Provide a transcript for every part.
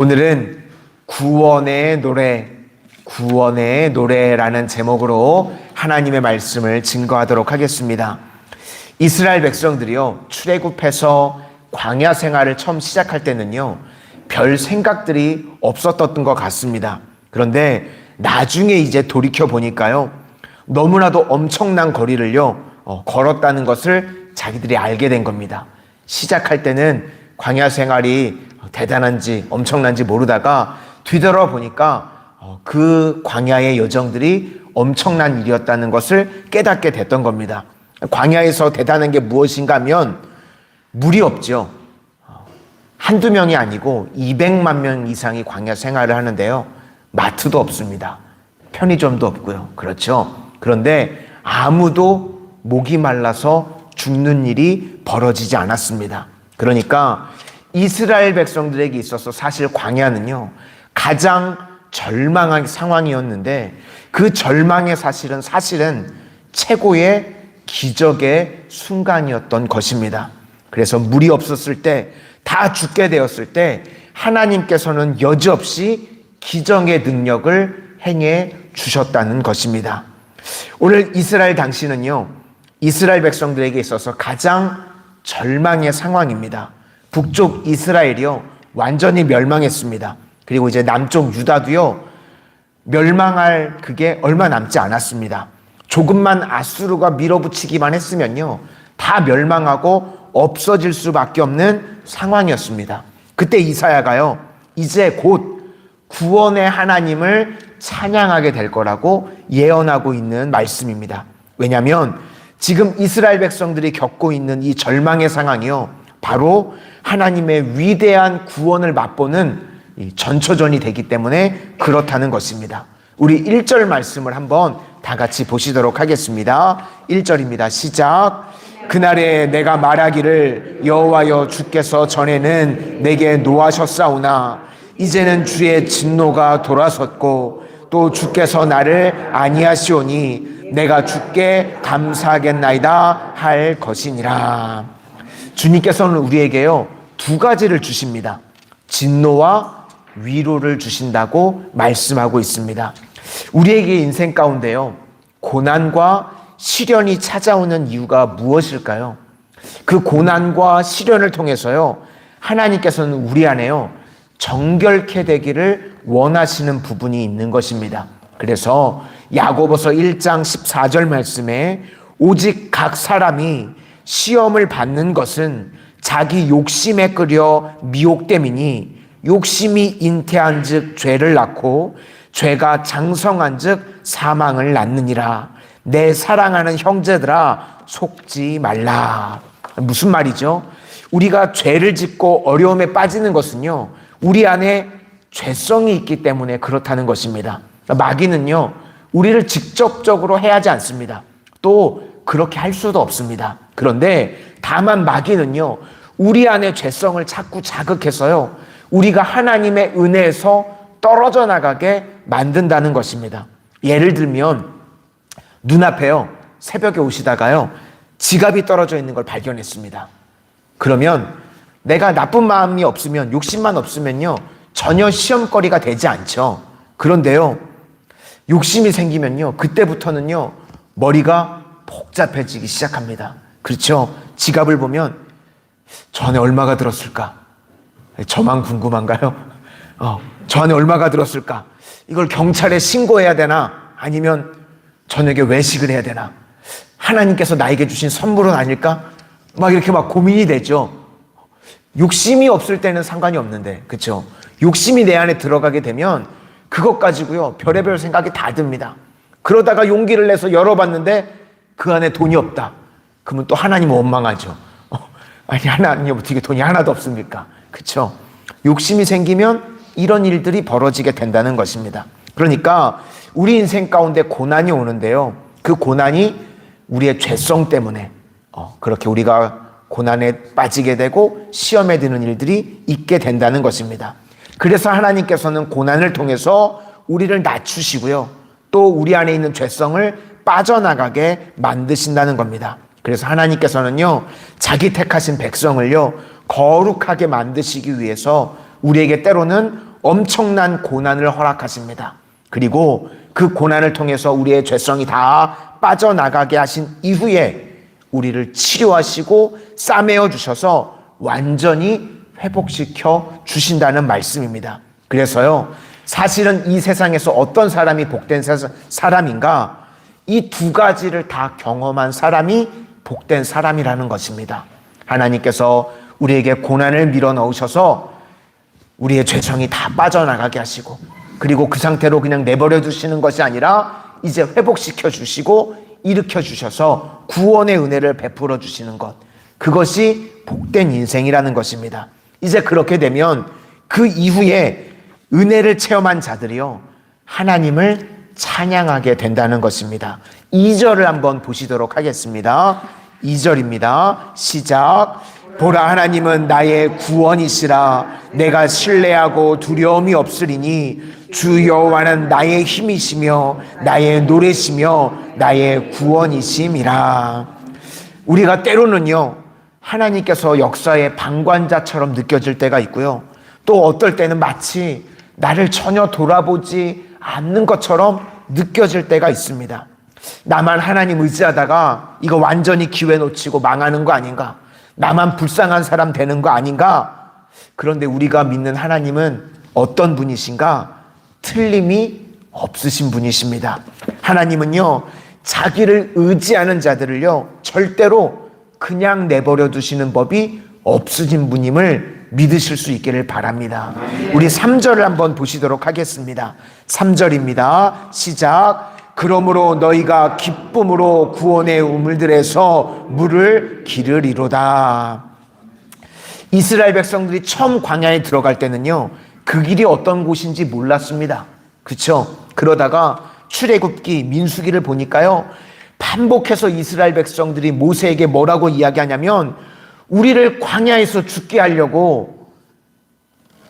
오늘은 구원의 노래라는 제목으로 하나님의 말씀을 증거하도록 하겠습니다. 이스라엘 백성들이요, 출애굽해서 광야 생활을 처음 시작할 때는요, 별 생각들이 없었던 것 같습니다. 그런데 나중에 이제 돌이켜 보니까요, 너무나도 엄청난 거리를요, 걸었다는 것을 자기들이 알게 된 겁니다. 시작할 때는 광야 생활이 대단한지 엄청난지 모르다가 뒤돌아보니까 그 광야의 여정들이 엄청난 일이었다는 것을 깨닫게 됐던 겁니다. 광야에서 대단한 게 무엇인가 하면 물이 없죠. 한두 명이 아니고 200만 명 이상이 광야 생활을 하는데요, 마트도 없습니다. 편의점도 없고요. 그렇죠. 그런데 아무도 목이 말라서 죽는 일이 벌어지지 않았습니다. 그러니까 이스라엘 백성들에게 있어서 사실 광야는요, 가장 절망한 상황이었는데 그 절망의 사실은 최고의 기적의 순간이었던 것입니다. 그래서 물이 없었을 때, 다 죽게 되었을 때 하나님께서는 여지없이 기적의 능력을 행해 주셨다는 것입니다. 오늘 이스라엘 당시는요, 이스라엘 백성들에게 있어서 가장 절망의 상황입니다. 북쪽 이스라엘이요, 완전히 멸망했습니다. 그리고 이제 남쪽 유다도요, 멸망할 그게 얼마 남지 않았습니다. 조금만 아수르가 밀어붙이기만 했으면요, 다 멸망하고 없어질 수밖에 없는 상황이었습니다. 그때 이사야가요, 이제 곧 구원의 하나님을 찬양하게 될 거라고 예언하고 있는 말씀입니다. 왜냐하면 지금 이스라엘 백성들이 겪고 있는 이 절망의 상황이요, 바로 하나님의 위대한 구원을 맛보는 전초전이 되기 때문에 그렇다는 것입니다. 우리 1절 말씀을 한번 다 같이 보시도록 하겠습니다. 1절입니다. 시작. 그날에 내가 말하기를 여호와여 주께서 전에는 내게 노하셨사오나 이제는 주의 진노가 돌아섰고 또 주께서 나를 아니하시오니 내가 주께 감사하겠나이다 할 것이니라. 주님께서는 우리에게요, 두 가지를 주십니다. 진노와 위로를 주신다고 말씀하고 있습니다. 우리에게 인생 가운데요, 고난과 시련이 찾아오는 이유가 무엇일까요? 그 고난과 시련을 통해서요, 하나님께서는 우리 안에요, 정결케 되기를 원하시는 부분이 있는 것입니다. 그래서 야고보서 1장 14절 말씀에 오직 각 사람이 시험을 받는 것은 자기 욕심에 끌려 미혹됨이니 욕심이 잉태한 즉 죄를 낳고 죄가 장성한 즉 사망을 낳느니라. 내 사랑하는 형제들아 속지 말라. 무슨 말이죠? 우리가 죄를 짓고 어려움에 빠지는 것은요, 우리 안에 죄성이 있기 때문에 그렇다는 것입니다. 마귀는요, 우리를 직접적으로 해하지 않습니다. 또 그렇게 할 수도 없습니다. 그런데 다만 마귀는요, 우리 안의 죄성을 자꾸 자극해서요, 우리가 하나님의 은혜에서 떨어져 나가게 만든다는 것입니다. 예를 들면 눈앞에요, 새벽에 오시다가요, 지갑이 떨어져 있는 걸 발견했습니다. 그러면 내가 나쁜 마음이 없으면, 욕심만 없으면요, 전혀 시험거리가 되지 않죠. 그런데요, 욕심이 생기면요, 그때부터는요, 머리가 복잡해지기 시작합니다. 그렇죠? 지갑을 보면 저 안에 얼마가 들었을까? 저만 궁금한가요? 저 안에 얼마가 들었을까? 이걸 경찰에 신고해야 되나? 아니면 저녁에 외식을 해야 되나? 하나님께서 나에게 주신 선물은 아닐까? 막 이렇게 막 고민이 되죠. 욕심이 없을 때는 상관이 없는데, 그렇죠? 욕심이 내 안에 들어가게 되면 그것 가지고요, 별의별 생각이 다 듭니다. 그러다가 용기를 내서 열어봤는데 그 안에 돈이 없다. 그러면 또 하나님은 원망하죠. 아니, 하나님 어떻게 돈이 하나도 없습니까? 그렇죠? 욕심이 생기면 이런 일들이 벌어지게 된다는 것입니다. 그러니까 우리 인생 가운데 고난이 오는데요, 그 고난이 우리의 죄성 때문에 그렇게 우리가 고난에 빠지게 되고 시험에 드는 일들이 있게 된다는 것입니다. 그래서 하나님께서는 고난을 통해서 우리를 낮추시고요, 또 우리 안에 있는 죄성을 빠져나가게 만드신다는 겁니다. 그래서 하나님께서는요, 자기 택하신 백성을요, 거룩하게 만드시기 위해서 우리에게 때로는 엄청난 고난을 허락하십니다. 그리고 그 고난을 통해서 우리의 죄성이 다 빠져나가게 하신 이후에 우리를 치료하시고 싸매어 주셔서 완전히 회복시켜 주신다는 말씀입니다. 그래서요, 사실은 이 세상에서 어떤 사람이 복된 사람인가? 이 두 가지를 다 경험한 사람이 복된 사람이라는 것입니다. 하나님께서 우리에게 고난을 밀어넣으셔서 우리의 죄성이 다 빠져나가게 하시고, 그리고 그 상태로 그냥 내버려 두시는 것이 아니라 이제 회복시켜 주시고 일으켜 주셔서 구원의 은혜를 베풀어 주시는 것, 그것이 복된 인생이라는 것입니다. 이제 그렇게 되면 그 이후에 은혜를 체험한 자들이요, 하나님을 찬양하게 된다는 것입니다. 2절을 한번 보시도록 하겠습니다. 2절입니다. 시작. 보라, 하나님은 나의 구원이시라. 내가 신뢰하고 두려움이 없으리니 주 여호와는 나의 힘이시며 나의 노래시며 나의 구원이심이라. 우리가 때로는요, 하나님께서 역사의 방관자처럼 느껴질 때가 있고요, 또 어떨 때는 마치 나를 전혀 돌아보지 않는 것처럼 느껴질 때가 있습니다. 나만 하나님 의지하다가 이거 완전히 기회 놓치고 망하는 거 아닌가? 나만 불쌍한 사람 되는 거 아닌가? 그런데 우리가 믿는 하나님은 어떤 분이신가? 틀림이 없으신 분이십니다. 하나님은요, 자기를 의지하는 자들을요, 절대로 그냥 내버려 두시는 법이 없으신 분임을 믿으실 수 있기를 바랍니다. 우리 3절을 한번 보시도록 하겠습니다. 3절입니다. 시작. 그러므로 너희가 기쁨으로 구원의 우물들에서 물을 기르리로다. 이스라엘 백성들이 처음 광야에 들어갈 때는요, 그 길이 어떤 곳인지 몰랐습니다. 그렇죠? 그러다가 출애굽기, 민수기를 보니까요, 반복해서 이스라엘 백성들이 모세에게 뭐라고 이야기하냐면, 우리를 광야에서 죽게 하려고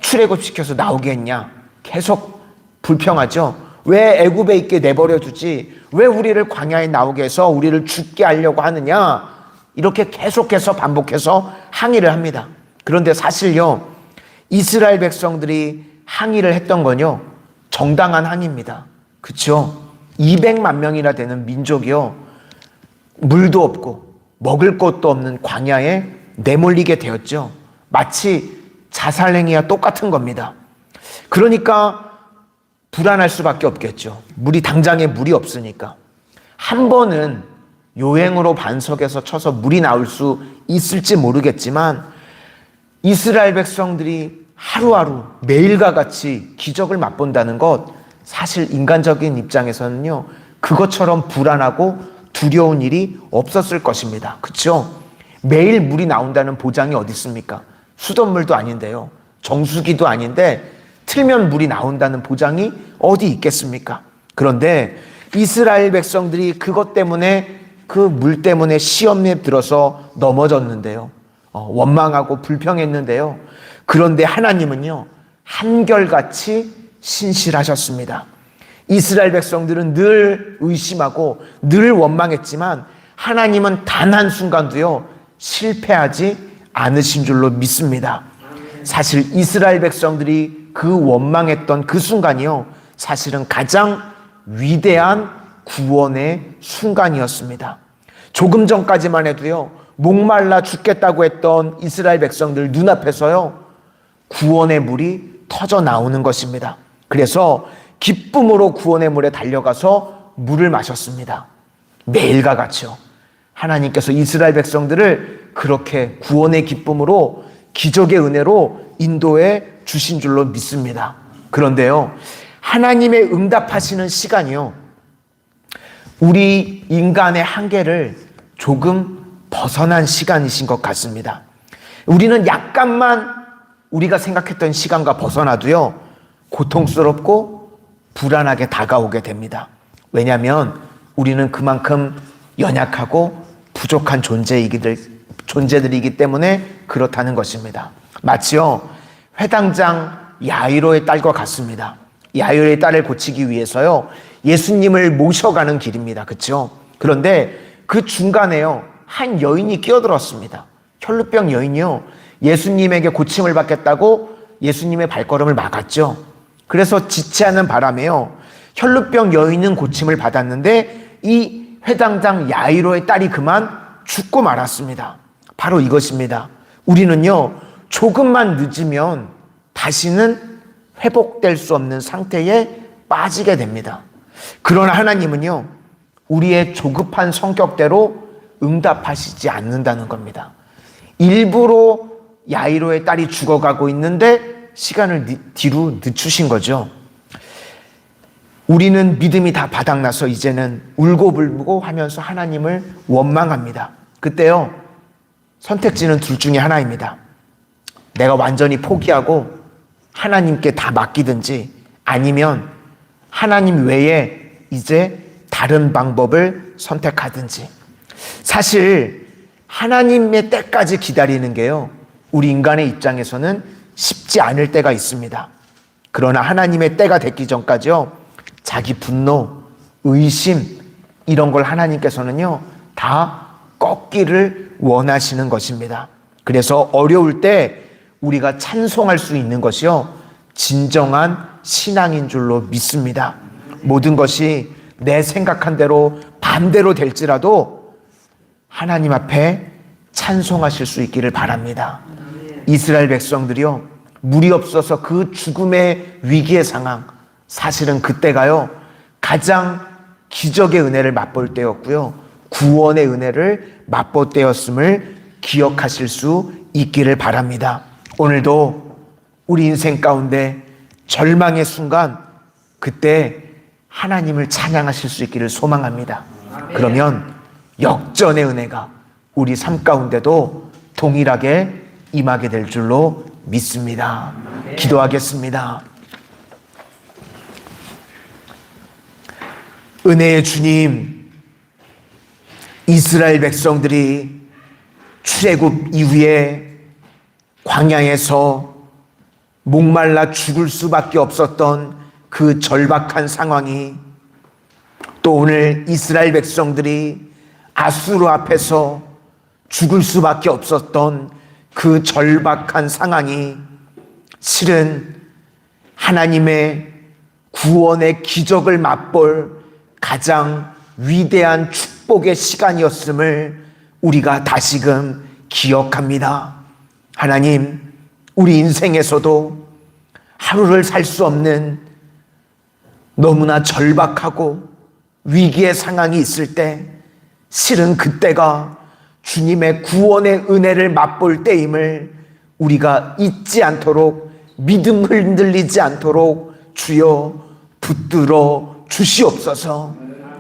출애굽시켜서 나오게 했냐? 계속 불평하죠. 왜 애굽에 있게 내버려 두지? 왜 우리를 광야에 나오게 해서 우리를 죽게 하려고 하느냐? 이렇게 계속해서 반복해서 항의를 합니다. 그런데 사실요, 이스라엘 백성들이 항의를 했던 건요, 정당한 항의입니다. 그렇죠? 200만 명이나 되는 민족이요, 물도 없고 먹을 것도 없는 광야에 내몰리게 되었죠. 마치 자살행위와 똑같은 겁니다. 그러니까 불안할 수밖에 없겠죠. 당장에 물이 없으니까. 한 번은 요행으로 반석에서 쳐서 물이 나올 수 있을지 모르겠지만, 이스라엘 백성들이 하루하루 매일과 같이 기적을 맛본다는 것, 사실 인간적인 입장에서는요, 그것처럼 불안하고 두려운 일이 없었을 것입니다. 그렇죠? 매일 물이 나온다는 보장이 어디 있습니까? 수돗물도 아닌데요, 정수기도 아닌데 틀면 물이 나온다는 보장이 어디 있겠습니까? 그런데 이스라엘 백성들이 그것 때문에, 그 물 때문에 시험에 들어서 넘어졌는데요, 원망하고 불평했는데요, 그런데 하나님은요, 한결같이 신실하셨습니다. 이스라엘 백성들은 늘 의심하고 늘 원망했지만 하나님은 단 한순간도요, 실패하지 않으신 줄로 믿습니다. 사실 이스라엘 백성들이 그 원망했던 그 순간이요, 사실은 가장 위대한 구원의 순간이었습니다. 조금 전까지만 해도요, 목말라 죽겠다고 했던 이스라엘 백성들 눈앞에서요, 구원의 물이 터져 나오는 것입니다. 그래서 기쁨으로 구원의 물에 달려가서 물을 마셨습니다. 매일과 같이요, 하나님께서 이스라엘 백성들을 그렇게 구원의 기쁨으로, 기적의 은혜로 인도해 주신 줄로 믿습니다. 그런데요, 하나님의 응답하시는 시간이요, 우리 인간의 한계를 조금 벗어난 시간이신 것 같습니다. 우리는 약간만 우리가 생각했던 시간과 벗어나도요, 고통스럽고 불안하게 다가오게 됩니다. 왜냐하면 우리는 그만큼 연약하고 부족한 존재들이기 때문에 그렇다는 것입니다. 마치요, 회당장 야이로의 딸과 같습니다. 야이로의 딸을 고치기 위해서요, 예수님을 모셔가는 길입니다. 그렇죠? 그런데 그 중간에요, 한 여인이 끼어들었습니다. 혈루병 여인이요, 예수님에게 고침을 받겠다고 예수님의 발걸음을 막았죠. 그래서 지체하는 바람에요, 혈루병 여인은 고침을 받았는데 이 회당장 야이로의 딸이 그만 죽고 말았습니다. 바로 이것입니다. 우리는요, 조금만 늦으면 다시는 회복될 수 없는 상태에 빠지게 됩니다. 그러나 하나님은요, 우리의 조급한 성격대로 응답하시지 않는다는 겁니다. 일부러 야이로의 딸이 죽어가고 있는데 시간을 뒤로 늦추신 거죠. 우리는 믿음이 다 바닥나서 이제는 울고불고 하면서 하나님을 원망합니다. 그때요, 선택지는 둘 중에 하나입니다. 내가 완전히 포기하고 하나님께 다 맡기든지, 아니면 하나님 외에 이제 다른 방법을 선택하든지. 사실 하나님의 때까지 기다리는 게요, 우리 인간의 입장에서는 쉽지 않을 때가 있습니다. 그러나 하나님의 때가 됐기 전까지요, 자기 분노, 의심, 이런 걸 하나님께서는요, 다 꺾기를 원하시는 것입니다. 그래서 어려울 때 우리가 찬송할 수 있는 것이요, 진정한 신앙인 줄로 믿습니다. 모든 것이 내 생각한 대로 반대로 될지라도 하나님 앞에 찬송하실 수 있기를 바랍니다. 이스라엘 백성들이요, 물이 없어서 그 죽음의 위기의 상황, 사실은 그때가요, 가장 기적의 은혜를 맛볼 때였고요, 구원의 은혜를 맛볼 때였음을 기억하실 수 있기를 바랍니다. 오늘도 우리 인생 가운데 절망의 순간, 그때 하나님을 찬양하실 수 있기를 소망합니다. 그러면 역전의 은혜가 우리 삶 가운데도 동일하게 임하게 될 줄로 믿습니다. 기도하겠습니다. 은혜의 주님, 이스라엘 백성들이 출애굽 이후에 광야에서 목말라 죽을 수밖에 없었던 그 절박한 상황이, 또 오늘 이스라엘 백성들이 아수르 앞에서 죽을 수밖에 없었던 그 절박한 상황이 실은 하나님의 구원의 기적을 맛볼 가장 위대한 축복의 시간이었음을 우리가 다시금 기억합니다. 하나님, 우리 인생에서도 하루를 살 수 없는 너무나 절박하고 위기의 상황이 있을 때, 실은 그때가 주님의 구원의 은혜를 맛볼 때임을 우리가 잊지 않도록, 믿음 흔들리지 않도록 주여 붙들어 주시옵소서.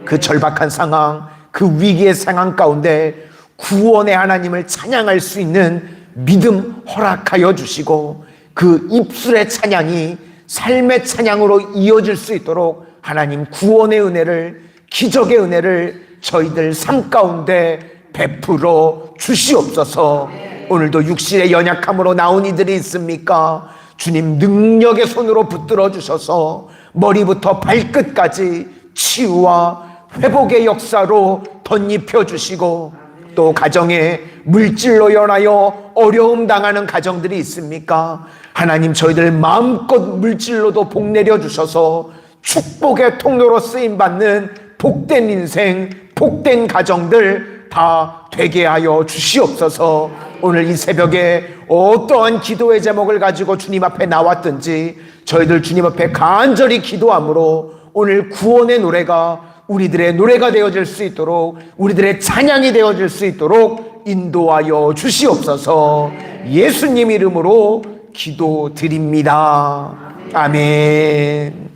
그 절박한 상황, 그 위기의 상황 가운데 구원의 하나님을 찬양할 수 있는 믿음 허락하여 주시고, 그 입술의 찬양이 삶의 찬양으로 이어질 수 있도록 하나님 구원의 은혜를, 기적의 은혜를 저희들 삶 가운데 베풀어 주시옵소서. 오늘도 육신의 연약함으로 나온 이들이 있습니까? 주님 능력의 손으로 붙들어 주셔서 머리부터 발끝까지 치유와 회복의 역사로 덧입혀 주시고, 또 가정에 물질로 인하여 어려움 당하는 가정들이 있습니까? 하나님, 저희들 마음껏 물질로도 복 내려 주셔서 축복의 통로로 쓰임 받는 복된 인생, 복된 가정들 다 되게 하여 주시옵소서. 오늘 이 새벽에 어떠한 기도의 제목을 가지고 주님 앞에 나왔든지 저희들 주님 앞에 간절히 기도함으로 오늘 구원의 노래가 우리들의 노래가 되어질 수 있도록, 우리들의 찬양이 되어질 수 있도록 인도하여 주시옵소서. 예수님 이름으로 기도드립니다. 아멘.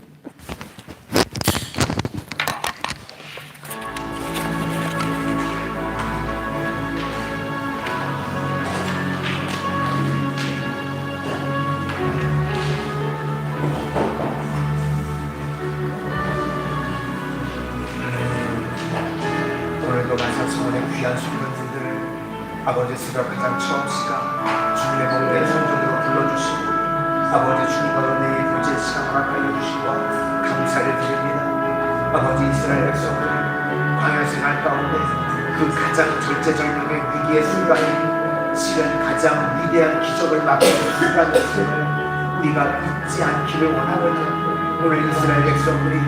오늘도 만사청원의 귀한 수고분들, 아버지 새벽 가장 처음 시간 주님의 복된 성전으로 불러주시고, 아버지 주님과 은혜의 교제 시간 허락하여 주시고 감사를 드립니다. 아버지, 이스라엘 백성들 광야 생활 가운데 그 가장 절제절명의 위기의 순간이 실은 가장 위대한 기적을 맛보는 순간이었음을 우리가 잊지 않기를 원하거든요. 오늘 이스라엘 백성들이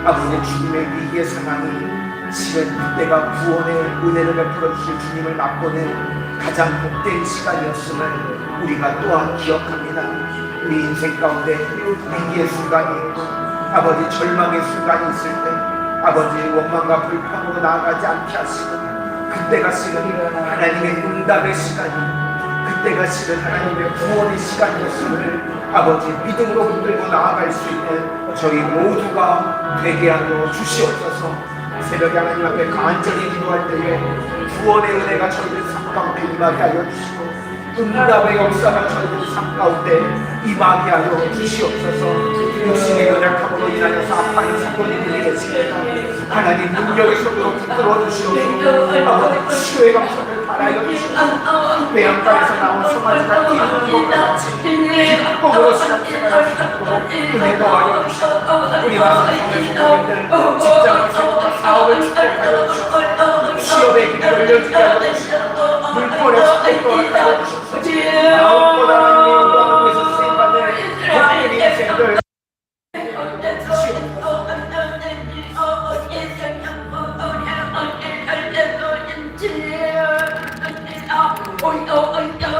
아버지의 죽음의 위기의 상황이 실은 그때가 구원의 은혜를 베풀어 주실 주님을 맛보는 가장 복된 시간이었음을 우리가 또한 기억합니다. 우리 인생 가운데 위기의 순간이 있고 아버지 절망의 순간이 있을 때 아버지 원망과 불평으로 나아가지 않게 하시고 그때가 실은 하나님의 응답의 시간이 그때가 실은 하나님의 구원의 시간이었음을 아버지 믿음으로 붙들고 나아갈 수 있는 저희 모두가 되게 하여 주시옵소서. 새벽에 하나님 앞에 간절히 기도할 때에 구원의 은혜가 저희들 삶 가운데 임하게 하여 주시고 응답의 역사가 저희들 삶 가운데 임하게 하여 주시옵소서. 육신의 연약함으로 인하여서 아파하는 성도님들이 계십니다. 하나님 능력의 손으로 붙들어 주시옵소서. 아버지 치유의 감성을 바라여 주시옵소서. 매양간에서 나온 송아지가 뛰는 것 같이 기쁨으로 신앙생활을 하시고 은혜도 하여 주시옵소서. 우리 마성의 성도님들 직장을 세우고 사업을 축복하여 주시옵소서. 취업의 길이 열려지게 하여 주시옵소서.